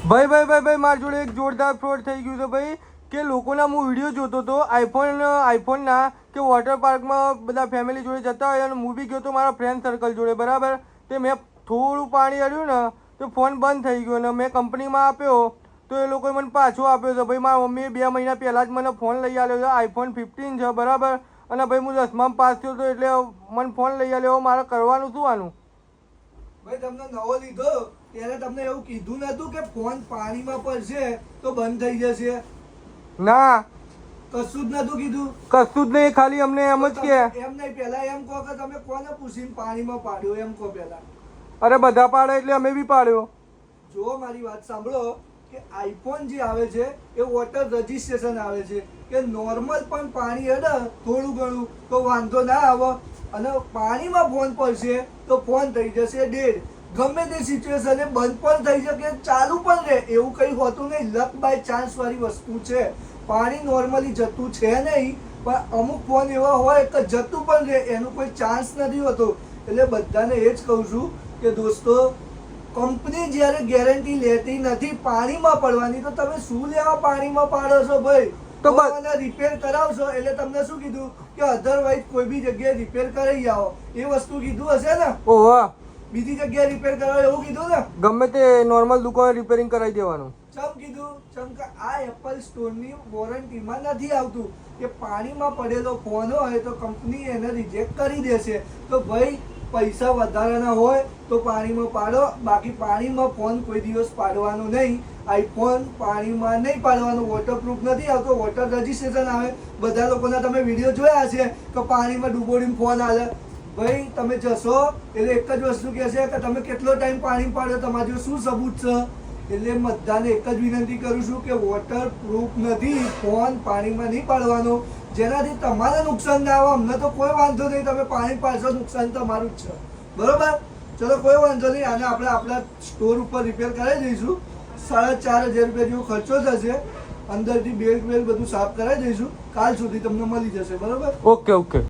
ભાઈ મારી જોડે એક જોરદાર ફ્રોડ થઈ ગયું છે ભાઈ કે લોકોના હું વિડીયો જોતો હતો આઈફોનના કે વોટર પાર્કમાં બધા ફેમિલી જોડે જતા હોય અને હું બી ગયો તો મારા ફ્રેન્ડ સર્કલ જોડે બરાબર. તે મેં થોડું પાણી અડ્યું ને તો ફોન બંધ થઈ ગયો ને મેં કંપનીમાં આપ્યો તો એ લોકોએ મને પાછો આપ્યો છે. ભાઈ મારા મમ્મીએ 2 મહિના પહેલાં જ મને ફોન લઈ આવ્યો છે, આઈફોન 15 છે બરાબર. અને ભાઈ હું 10માં પાસ થયો હતો એટલે મને ફોન લઈ આવ્યો. મારે કરવાનું શું આનું? ભાઈ તમને નવો લીધો ત્યારે તમને એવું કીધું નતું કે ફોન પાણીમાં પડશે તો બંધ થઈ જશે? ના, કશું જ નતું કીધું. કશું જ નહીં, ખાલી અમને એમ જ કે એમ નહીં, પેલા એમ કહો કે તમે કોને પૂછીને પાણીમાં પાડ્યો એમ કહો પેલા. અરે બધા પાડે એટલે અમે બી પાડ્યો. જો મારી વાત સાંભળો કે આઈફોન જે આવે છે એ વોટર રજિસ્ટ્રેશન આવે છે કે નોર્મલ પણ પાણી અડે થોડું ઘણું તો વાંધો ના આવે અને પાણીમાં ફોન પડશે તો ફોન થઈ જશે ડેડ. ગમે તે સિચ્યુએશને બંધ પણ થઈ શકે, ચાલુ પણ રહે, એવું કંઈ હોતું નહીં. લક બાય ચાન્સ વાળી વસ્તુ છે. પાણી નોર્મલી જતું છે નહીં, પણ અમુક ફોન એવા હોય કે જતું પણ રહે, એનો કોઈ ચાન્સ નથી હોતો. એટલે બધાને એ જ કહું છું કે દોસ્તો, કંપની જ્યારે ગેરંટી લેતી નથી પાણીમાં પડવાની તો તમે શું લેવા પાણીમાં પાડો છો ભાઈ? તો રિપેર કરાવશો એટલે તમને શું કીધું કે અધરવાઇઝ કોઈ બી જગ્યાએ રિપેર કરાવી આવો, એ વસ્તુ કીધું હશે ને? ઓહો, બીજી જગ્યાએ રિપેર કરાવો એવું કીધું ને? ગમે તે નોર્મલ દુકાને રિપેરિંગ કરાવી દેવાનું. ચમ કીધું? ચમ કે આ એપલ સ્ટોરની વોરંટીમાં નથી આવતું કે પાણીમાં પડેલો ફોન હોય તો કંપની એને રિજેક્ટ કરી દેશે. તો ભાઈ પૈસા વધારાના હોય તો પાણીમાં પાડો, બાકી પાણીમાં ફોન કોઈ દિવસ પાડવાનો નહીં. આઈફોન પાણીમાં નહીં પાડવાનું, વોટરપ્રૂફ નથી આવતો, વોટર રજિસ્ટ્રેશન આવે. બધા લોકોના તમે વિડીયો જોયા હશે કે પાણીમાં ડૂબોડીને ફોન આવે. ભાઈ તમે જશો એટલે એક જ વસ્તુ કહેશે કે તમે કેટલો ટાઈમ પાણી પાડ્યો, તમારી જોડે શું સબૂત છે? એટલે બધાને એક જ વિનંતી કરું છું કે વોટર પ્રૂફ નથી, ફોન પાણીમાં નહીં પાડવાનો, જેનાથી તમારે નુકસાન ના આવે. અમને તો કોઈ વાંધો નહીં, તમે પાણી પાડશો, નુકસાન તમારું જ છે બરોબર. ચલો કોઈ વાંધો નહીં, આને આપણે આપણા સ્ટોર ઉપર રિપેર કરાવી દઈશું. 4,500 રૂપિયા જેવો ખર્ચો થશે. અંદરથી બેલ્ટ બધું સાફ કરાવી દઈશું. કાલ સુધી તમને મળી જશે બરોબર. ઓકે.